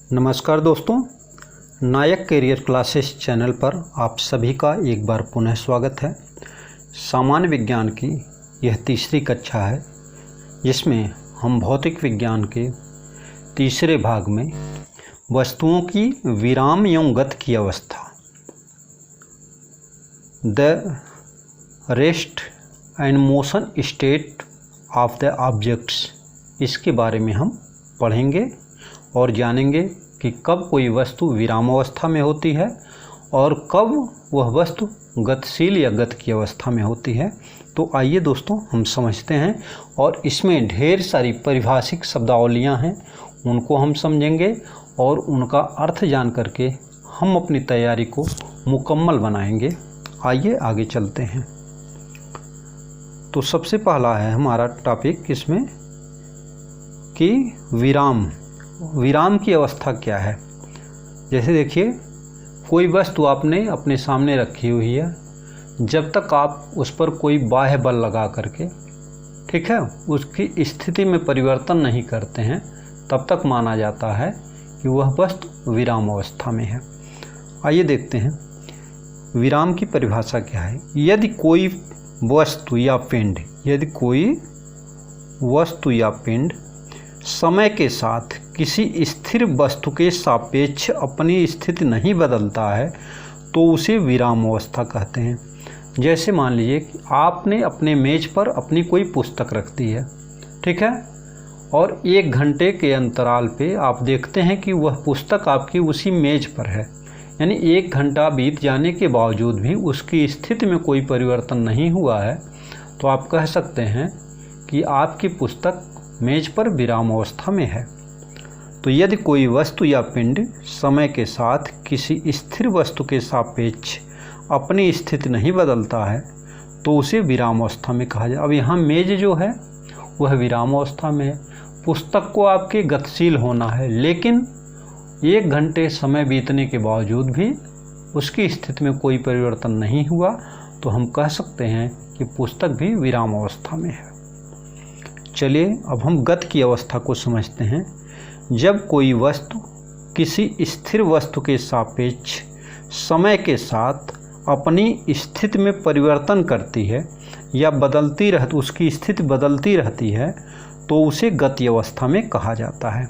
नमस्कार दोस्तों, नायक career classes channel पर आप सभी का एक बार पुनः स्वागत है। सामान्य विज्ञान की यह तीसरी कक्षा है जिसमें हम भौतिक विज्ञान के तीसरे भाग में वस्तुओं की विराम एवं गति की अवस्था, the rest and motion state of the objects, इसके बारे में हम पढ़ेंगे और जानेंगे कि कब कोई वस्तु विराम अवस्था में होती है और कब वह वस्तु गतिशील या गति की अवस्था में होती है। तो आइए दोस्तों हम समझते हैं, और इसमें ढेर सारी परिभाषिक शब्दावलियां हैं, उनको हम समझेंगे और उनका अर्थ जान करके हम अपनी तैयारी को मुकम्मल बनाएंगे। आइए आगे चलते हैं। तो सबसे पहला है हमारा टॉपिक इसमें कि विराम की अवस्था क्या है। जैसे देखिए, कोई वस्तु आपने अपने सामने रखी हुई है, जब तक आप उस पर कोई बाह्य बल लगा करके, ठीक है, उसकी स्थिति में परिवर्तन नहीं करते हैं, तब तक माना जाता है कि वह वस्तु विराम अवस्था में है। आइए देखते हैं विराम की परिभाषा क्या है। यदि कोई वस्तु या पिंड समय के साथ किसी स्थिर वस्तु के सापेक्ष अपनी स्थिति नहीं बदलता है तो उसे विराम अवस्था कहते हैं। जैसे मान लीजिए कि आपने अपने मेज पर अपनी कोई पुस्तक रख दी है, ठीक है, और 1 घंटे के अंतराल पे आप देखते हैं कि वह पुस्तक आपकी उसी मेज पर है, यानी 1 घंटा बीत जाने के बावजूद भी उसकी स्थिति में कोई परिवर्तन नहीं हुआ है, तो आप कह सकते हैं कि आपकी पुस्तक मेज पर विराम अवस्था में है। तो यदि कोई वस्तु या पिंड समय के साथ किसी स्थिर वस्तु के सापेक्ष अपनी स्थिति नहीं बदलता है तो उसे विराम अवस्था में कहा जाए। अब यहाँ मेज जो है वह विराम अवस्था में है, पुस्तक को आपके गतिशील होना है, लेकिन 1 घंटे समय बीतने के बावजूद भी उसकी स्थिति में कोई परिवर्तन नहीं हुआ, तो हम कह सकते हैं कि पुस्तक भी विराम अवस्था में है। चलिए अब हम गति की अवस्था को समझते हैं। जब कोई वस्तु किसी स्थिर वस्तु के सापेक्ष समय के साथ अपनी स्थिति में परिवर्तन करती है या उसकी स्थिति बदलती रहती है तो उसे गति अवस्था में कहा जाता है।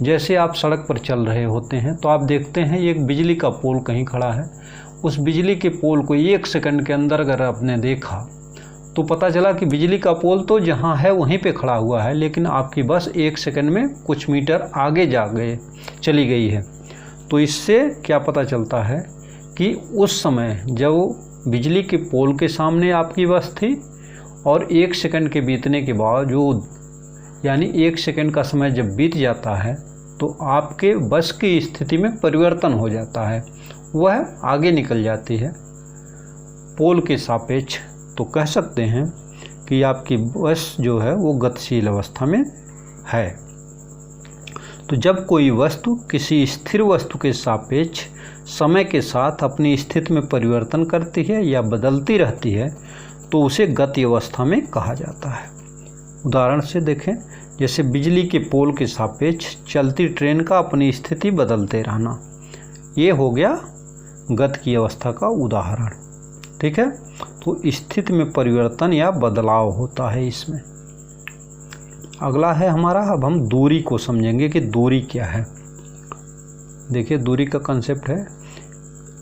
जैसे आप सड़क पर चल रहे होते हैं तो आप देखते हैं एक बिजली का पोल कहीं खड़ा है, उस बिजली के पोल को 1 सेकंड के अंदर अगर आपने देखा तो पता चला कि बिजली का पोल तो जहाँ है वहीं पे खड़ा हुआ है, लेकिन आपकी बस 1 सेकंड में कुछ मीटर आगे चली गई है। तो इससे क्या पता चलता है कि उस समय जब बिजली के पोल के सामने आपकी बस थी और 1 सेकंड के बीतने के बावजूद, यानी 1 सेकंड का समय जब बीत जाता है तो आपके बस की स्थिति में परिवर्तन हो जाता है, वह आगे निकल जाती है पोल के सापेक्ष। तो कह सकते हैं कि आपकी बस जो है वो गतिशील अवस्था में है। तो जब कोई वस्तु किसी स्थिर वस्तु के सापेक्ष समय के साथ अपनी स्थिति में परिवर्तन करती है या बदलती रहती है तो उसे गति अवस्था में कहा जाता है। उदाहरण से देखें, जैसे बिजली के पोल के सापेक्ष चलती ट्रेन का अपनी स्थिति बदलते रहना, ये हो गया गति की अवस्था का उदाहरण, ठीक है। तो स्थिति में परिवर्तन या बदलाव होता है इसमें। अगला है हमारा, अब हम दूरी को समझेंगे कि दूरी क्या है। देखिए, दूरी का कंसेप्ट है,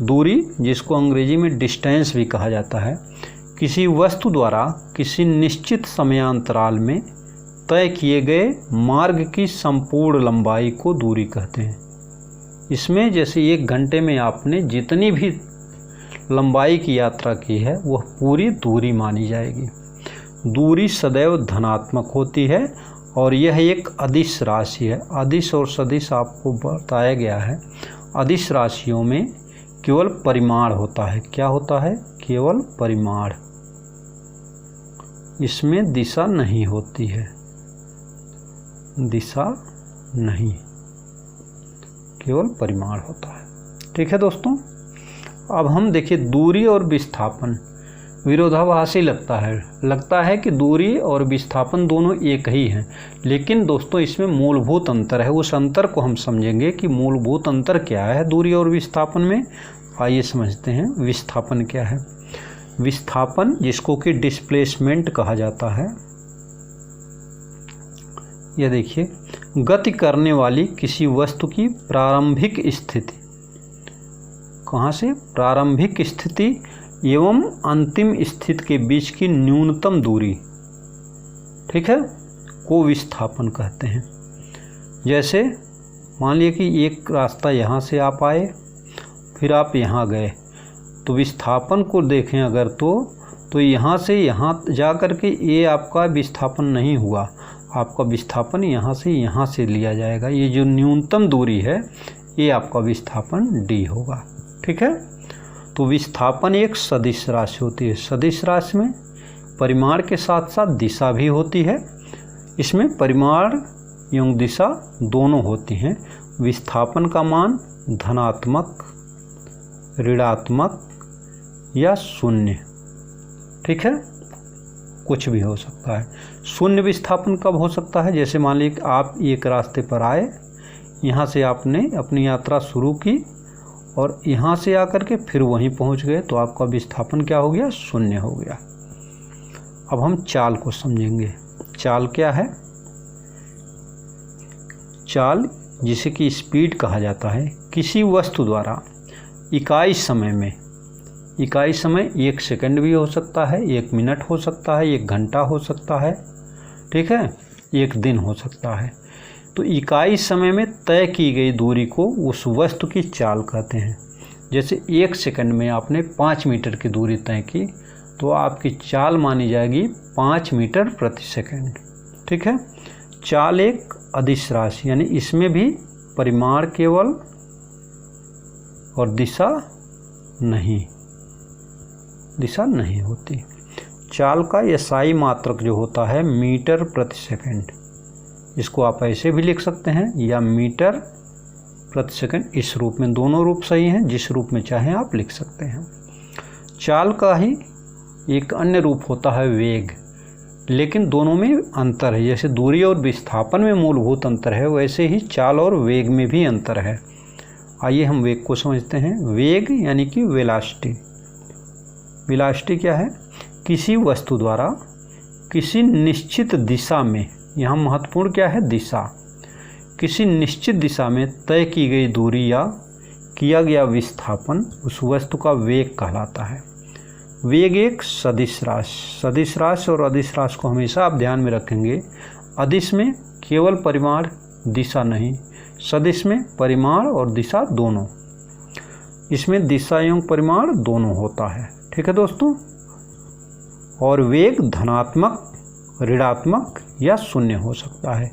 दूरी जिसको अंग्रेजी में डिस्टेंस भी कहा जाता है, किसी वस्तु द्वारा किसी निश्चित समयांतराल में तय किए गए मार्ग की संपूर्ण लंबाई को दूरी कहते हैं। इसमें जैसे 1 घंटे में आपने जितनी भी लंबाई की यात्रा की है वह पूरी दूरी मानी जाएगी। दूरी सदैव धनात्मक होती है और यह एक अदिश राशि है। अदिश और सदिश आपको बताया गया है। अदिश राशियों में केवल परिमाण होता है। क्या होता है? केवल परिमाण, इसमें दिशा नहीं होती है, दिशा नहीं, केवल परिमाण होता है, ठीक है दोस्तों। अब हम देखिए दूरी और विस्थापन। विरोधाभासी लगता है कि दूरी और विस्थापन दोनों एक ही हैं, लेकिन दोस्तों इसमें मूलभूत अंतर है। उस अंतर को हम समझेंगे कि मूलभूत अंतर क्या है दूरी और विस्थापन में। आइए समझते हैं विस्थापन क्या है। विस्थापन, जिसको कि डिस्प्लेसमेंट कहा जाता है, यह देखिए गति करने वाली किसी वस्तु की प्रारंभिक स्थिति, कहाँ से, प्रारंभिक स्थिति एवं अंतिम स्थिति के बीच की न्यूनतम दूरी, ठीक है, को विस्थापन कहते हैं। जैसे मान लिया कि एक रास्ता यहाँ से आप आए, फिर आप यहाँ गए, तो विस्थापन को देखें अगर तो यहाँ से यहाँ जा कर के ये आपका विस्थापन नहीं हुआ, आपका विस्थापन यहाँ से लिया जाएगा। ये जो न्यूनतम दूरी है ये आपका विस्थापन d होगा, ठीक है। तो विस्थापन एक सदिश राशि होती है। सदिश राशि में परिमाण के साथ साथ दिशा भी होती है। इसमें परिमाण एवं दिशा दोनों होती हैं। विस्थापन का मान धनात्मक, ऋणात्मक या शून्य, ठीक है, कुछ भी हो सकता है। शून्य विस्थापन कब हो सकता है, जैसे मान लीजिए आप एक रास्ते पर आए, यहाँ से आपने अपनी यात्रा शुरू की और यहाँ से आकर के फिर वहीं पहुँच गए, तो आपका विस्थापन क्या हो गया, शून्य हो गया। अब हम चाल को समझेंगे। चाल क्या है? चाल, जिसे कि स्पीड कहा जाता है, किसी वस्तु द्वारा इकाई समय में, इकाई समय 1 सेकंड भी हो सकता है, 1 मिनट हो सकता है, 1 घंटा हो सकता है, ठीक है, 1 दिन हो सकता है। तो इकाई समय में तय की गई दूरी को उस वस्तु की चाल कहते हैं। जैसे 1 सेकंड में आपने 5 मीटर की दूरी तय की, तो आपकी चाल मानी जाएगी 5 मीटर प्रति सेकंड, ठीक है। चाल एक अदिश राशि, यानी इसमें भी परिमाण केवल और दिशा नहीं होती। चाल का एसआई मात्रक जो होता है मीटर प्रति सेकंड, इसको आप ऐसे भी लिख सकते हैं या मीटर प्रति सेकंड, इस रूप में, दोनों रूप सही हैं, जिस रूप में चाहें आप लिख सकते हैं। चाल का ही एक अन्य रूप होता है वेग, लेकिन दोनों में अंतर है। जैसे दूरी और विस्थापन में मूलभूत अंतर है, वैसे ही चाल और वेग में भी अंतर है। आइए हम वेग को समझते हैं। वेग यानी कि वेलोसिटी। वेलोसिटी क्या है? किसी वस्तु द्वारा किसी निश्चित दिशा में, यहाँ महत्वपूर्ण क्या है, दिशा, किसी निश्चित दिशा में तय की गई दूरी या किया गया विस्थापन उस वस्तु का वेग कहलाता है। वेग एक सदिश राशि, सदिश राशि और अदिश राशि को हमेशा आप ध्यान में रखेंगे। अदिश में केवल परिमाण, दिशा नहीं, सदिश में परिमाण और दिशा दोनों, इसमें दिशा एवं परिमाण दोनों होता है, ठीक है दोस्तों। और वेग धनात्मक, ऋणात्मक या शून्य हो सकता है।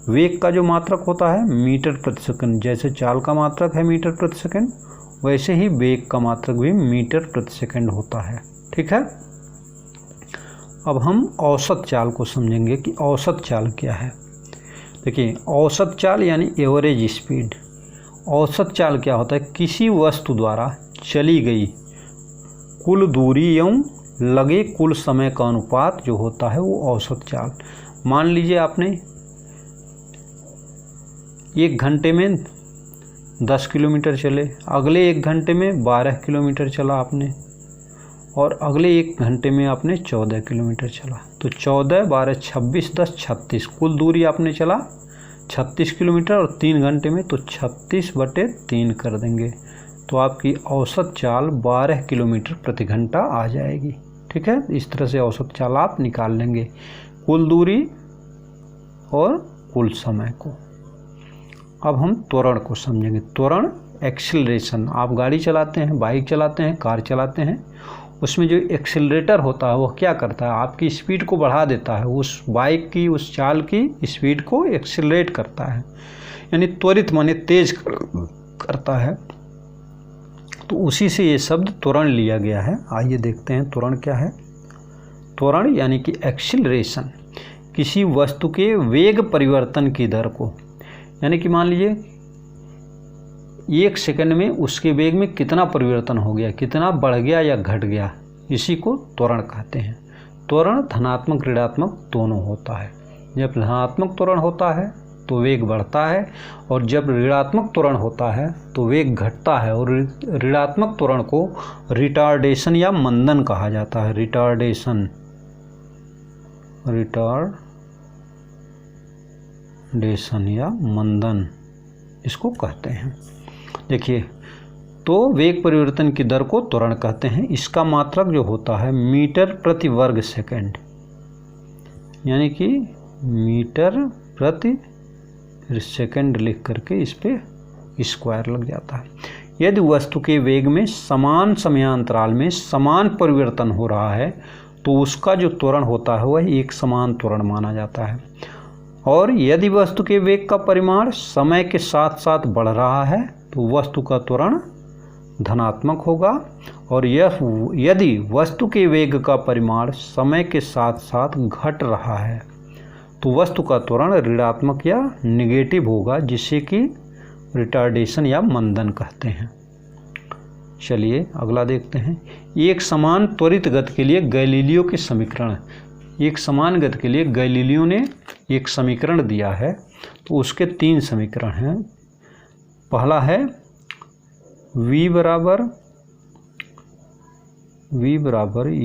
वेग का जो मात्रक होता है मीटर प्रति सेकंड, जैसे चाल का मात्रक है मीटर प्रति सेकंड, वैसे ही वेग का मात्रक भी मीटर प्रति सेकंड होता है, ठीक है। अब हम औसत चाल को समझेंगे कि औसत चाल क्या है। देखिए, औसत चाल यानी एवरेज स्पीड। औसत चाल क्या होता है? किसी वस्तु द्वारा चली गई कुल दूरी एवं लगे कुल समय का अनुपात जो होता है वो औसत चाल। मान लीजिए आपने 1 घंटे में 10 किलोमीटर चले, अगले 1 घंटे में 12 किलोमीटर चला आपने, और अगले 1 घंटे में आपने 14 किलोमीटर चला। तो 14, 12, 26, 10, 36 कुल दूरी आपने चला 36 किलोमीटर, और 3 घंटे में तो 36/3 कर देंगे, तो आपकी औसत चाल 12 किलोमीटर प्रति घंटा आ जाएगी, ठीक है। इस तरह से औसत चाल आप निकाल लेंगे, कुल दूरी और कुल समय को। अब हम त्वरण को समझेंगे। त्वरण एक्सीलरेशन, आप गाड़ी चलाते हैं, बाइक चलाते हैं, कार चलाते हैं, उसमें जो एक्सीलरेटर होता है वो क्या करता है? आपकी स्पीड को बढ़ा देता है, उस बाइक की, उस चाल की स्पीड को एक्सीलरेट करता है, यानी त्वरित माने तेज करता है। तो उसी से ये शब्द त्वरण लिया गया है। आइए देखते हैं त्वरण क्या है। त्वरण यानी कि एक्सीलरेशन, किसी वस्तु के वेग परिवर्तन की दर को, यानी कि मान लीजिए 1 सेकंड में उसके वेग में कितना परिवर्तन हो गया, कितना बढ़ गया या घट गया, इसी को त्वरण कहते हैं। त्वरण धनात्मक ऋणात्मक दोनों होता है। जब धनात्मक त्वरण होता है तो वेग बढ़ता है, और जब ऋणात्मक त्वरण होता है तो वेग घटता है। और ऋणात्मक त्वरण को रिटार्डेशन या मंदन कहा जाता है। रिटार्डेशन या मंदन इसको कहते हैं। देखिए, तो वेग परिवर्तन की दर को त्वरण कहते हैं। इसका मात्रक जो होता है मीटर प्रति वर्ग सेकंड, यानी कि मीटर प्रति सेकंड लिख करके इस पे स्क्वायर लग जाता है। यदि वस्तु के वेग में समान समयांतराल में समान परिवर्तन हो रहा है तो उसका जो त्वरण होता है वह एक समान त्वरण माना जाता है। और यदि वस्तु के वेग का परिमाण समय के साथ साथ बढ़ रहा है तो वस्तु का त्वरण धनात्मक होगा, और यदि वस्तु के वेग का परिमाण समय के साथ साथ घट रहा है तो वस्तु का त्वरण ऋणात्मक या निगेटिव होगा, जिसे कि रिटार्डेशन या मंदन कहते हैं। चलिए अगला देखते हैं। एक समान त्वरित गति के लिए गैलीलियो के समीकरण। एक समान गति के लिए गैलीलियो ने एक समीकरण दिया है, तो उसके 3 समीकरण हैं। पहला है v बराबर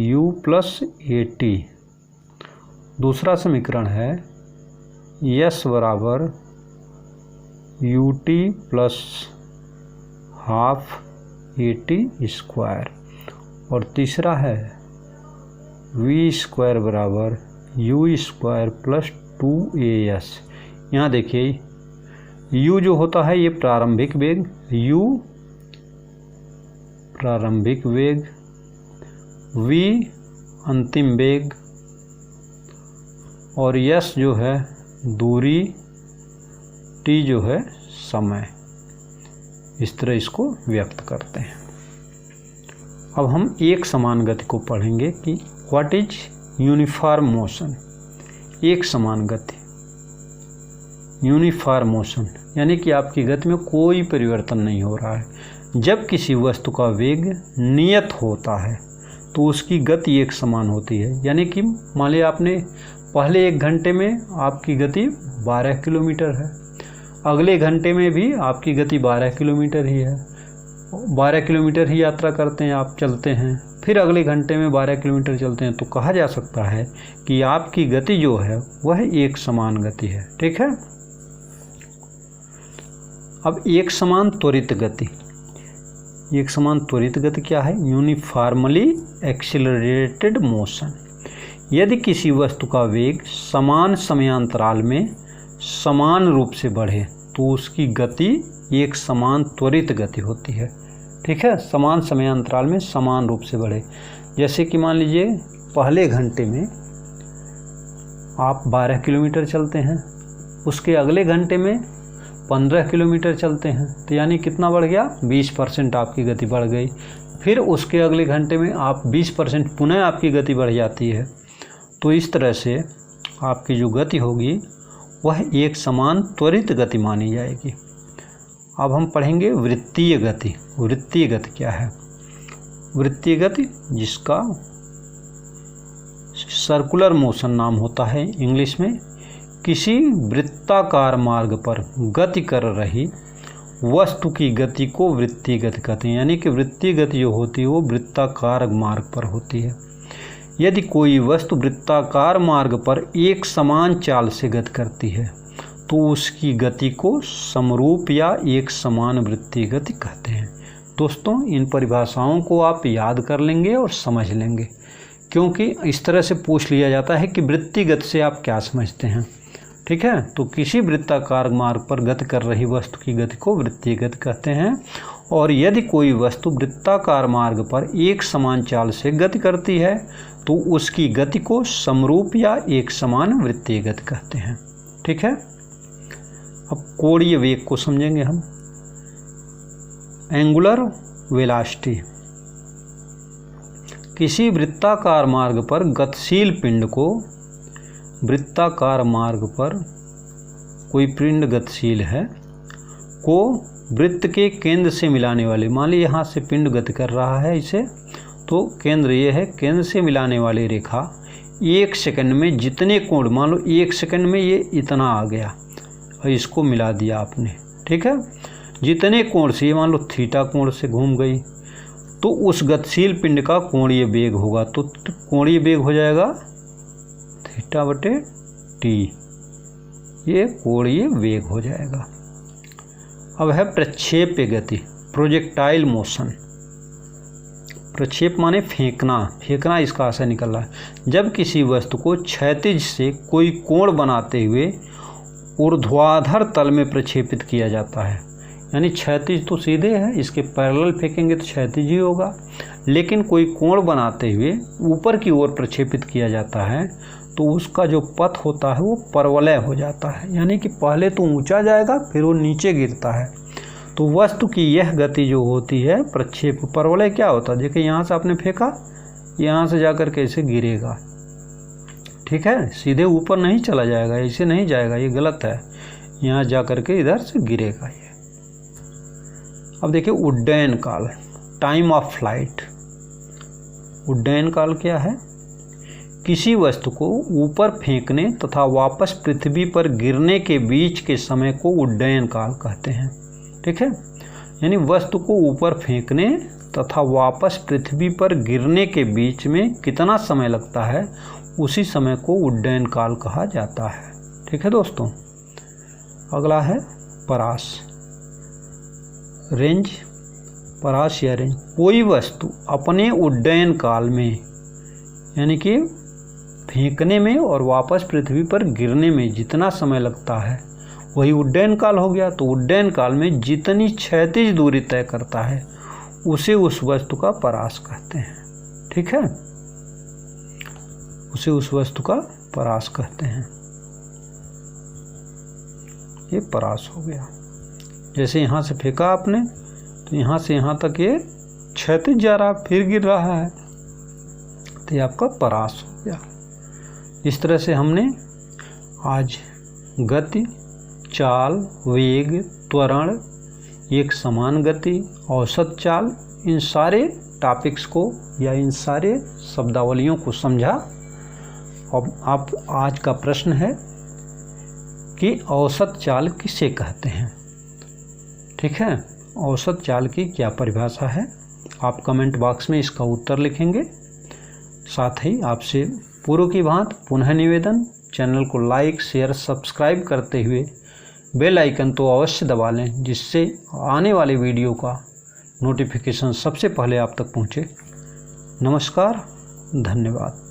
u प्लस at। दूसरा समीकरण है s बराबर ut plus half at square. और तीसरा है v स्क्वायर बराबर u स्क्वायर प्लस 2as। यहाँ देखिए u जो होता है ये प्रारंभिक वेग, u प्रारंभिक वेग, v अंतिम वेग, और s जो है दूरी, t जो है समय। इस तरह इसको व्यक्त करते हैं। अब हम एक समान गति को पढ़ेंगे कि व्हाट इज यूनिफॉर्म मोशन। एक समान गति, यूनिफॉर्म मोशन यानी कि आपकी गति में कोई परिवर्तन नहीं हो रहा है। जब किसी वस्तु का वेग नियत होता है तो उसकी गति एक समान होती है। यानी कि मान लिया आपने पहले 1 घंटे में आपकी गति 12 किलोमीटर है, अगले घंटे में भी आपकी गति 12 किलोमीटर ही है। 12 किलोमीटर ही यात्रा करते हैं आप, चलते हैं, फिर अगले घंटे में 12 किलोमीटर चलते हैं, तो कहा जा सकता है कि आपकी गति जो है वह एक समान गति है। ठीक है। अब एक समान त्वरित गति। एक समान त्वरित गति क्या है? Uniformly accelerated motion. यदि किसी वस्तु का वेग समान समयांतराल में समान रूप से बढ़े तो उसकी गति एक समान त्वरित गति होती है। ठीक है, समान समयांतराल में समान रूप से बढ़े। जैसे कि मान लीजिए पहले घंटे में आप 12 किलोमीटर चलते हैं, उसके अगले घंटे में 15 किलोमीटर चलते हैं, तो यानी कितना बढ़ गया? 20% आपकी गति बढ़ गई। फिर उसके अगले घंटे में आप 20% पुनः आपकी गति बढ़ जाती है। तो इस तरह से आपकी जो गति होगी वह एक समान त्वरित गति मानी जाएगी। अब हम पढ़ेंगे वृत्तीय गति। वृत्तीय गति क्या है? वृत्तीय गति जिसका सर्कुलर मोशन नाम होता है इंग्लिश में, किसी वृत्ताकार मार्ग पर गति कर रही वस्तु की गति को वृत्तीय गति कहते हैं। यानी कि वृत्तीय गति जो होती है वो वृत्ताकार मार्ग पर होती है। यदि कोई वस्तु वृत्ताकार मार्ग पर एक समान चाल से गति करती है तो उसकी गति को समरूप या एक समान वृत्तीय गति कहते हैं। दोस्तों, इन परिभाषाओं को आप याद कर लेंगे और समझ लेंगे, क्योंकि इस तरह से पूछ लिया जाता है कि वृत्तीय गति से आप क्या समझते हैं। ठीक है, तो किसी वृत्ताकार मार्ग पर गति कर रही वस्तु की गति को वृत्तीय गति कहते हैं। और यदि कोई वस्तु वृत्ताकार मार्ग पर एक समान चाल से गति करती है तो उसकी गति को समरूप या एक समान वृत्तीय गति कहते हैं। ठीक है। अब कोणीय वेग को समझेंगे हम। Angular velocity. किसी वृत्ताकार मार्ग पर गतिशील पिंड को, वृत्ताकार मार्ग पर कोई पिंड गतिशील है, को वृत्त के केंद्र से मिलाने वाले, मान लीजिए यहाँ से पिंड गति कर रहा है इसे, तो केंद्र ये है, केंद्र से मिलाने वाली रेखा 1 सेकंड में जितने कोण, मान लो 1 सेकंड में ये इतना आ गया और इसको मिला दिया आपने, ठीक है। जितने कोण से, ये मान लो थीटा कोण से घूम गई, तो उस गतिशील पिंड का कोणीय वेग होगा, तो कोणीय वेग हो जाएगा थीटा बटे टी, ये कोणीय वेग हो जाएगा। अब है प्रक्षेप्य गति, प्रोजेक्टाइल मोशन। प्रक्षेप माने फेंकना, फेंकना इसका आशय निकल रहा है। जब किसी वस्तु को क्षैतिज से कोई कोण बनाते हुए ऊर्ध्वाधर तल में प्रक्षेपित किया जाता है, यानी क्षैतिज तो सीधे है, इसके पैरेलल फेंकेंगे तो क्षैतिज ही होगा, लेकिन कोई कोण बनाते हुए ऊपर की ओर प्रक्षेपित किया जाता है तो उसका जो पथ होता है वो परवलय हो जाता है, यानी कि पहले तो ऊंचा जाएगा फिर वो नीचे गिरता है। तो वस्तु की यह गति जो होती है प्रक्षेप, परवलय क्या होता है, देखिए यहाँ से आपने फेंका, यहाँ से जाकर कैसे गिरेगा, ठीक है, सीधे ऊपर नहीं चला जाएगा, ऐसे नहीं जाएगा, ये गलत है, यहाँ जाकर के इधर से गिरेगा ये। अब देखिए उड्डयन काल, टाइम ऑफ फ्लाइट। उड्डयन काल क्या है, किसी वस्तु को ऊपर फेंकने तथा वापस पृथ्वी पर गिरने के बीच के समय को उड्डयन काल कहते हैं, ठीक है। यानी वस्तु को ऊपर फेंकने तथा वापस पृथ्वी पर गिरने के बीच में कितना समय लगता है, उसी समय को उड्डयन काल कहा जाता है, ठीक है दोस्तों। अगला है परास, रेंज, परास या रेंज। कोई वस्तु अपने उड्डयन काल में, यानी कि फेंकने में और वापस पृथ्वी पर गिरने में जितना समय लगता है वही उड्डयन काल हो गया। तो उड्डयन काल में जितनी क्षैतिज दूरी तय करता है उसे उस वस्तु का परास कहते हैं, ठीक है, उसे उस वस्तु का परास कहते हैं। ये परास हो गया। जैसे यहाँ से फेंका आपने तो यहाँ से यहाँ तक ये क्षैतिज जा रहा, फिर गिर रहा है, तो ये आपका परास हो गया। इस तरह से हमने आज गति, चाल, वेग, त्वरण, एक समान गति, औसत चाल, इन सारे टॉपिक्स को या इन सारे शब्दावलियों को समझा। अब आप आज का प्रश्न है कि औसत चाल किसे कहते हैं, ठीक है, औसत चाल की क्या परिभाषा है। आप कमेंट बॉक्स में इसका उत्तर लिखेंगे। साथ ही आपसे पूर्व की भांति पुनः निवेदन, चैनल को लाइक, शेयर, सब्सक्राइब करते हुए बेल आइकन तो अवश्य दबा लें, जिससे आने वाले वीडियो का नोटिफिकेशन सबसे पहले आप तक पहुंचे। नमस्कार, धन्यवाद।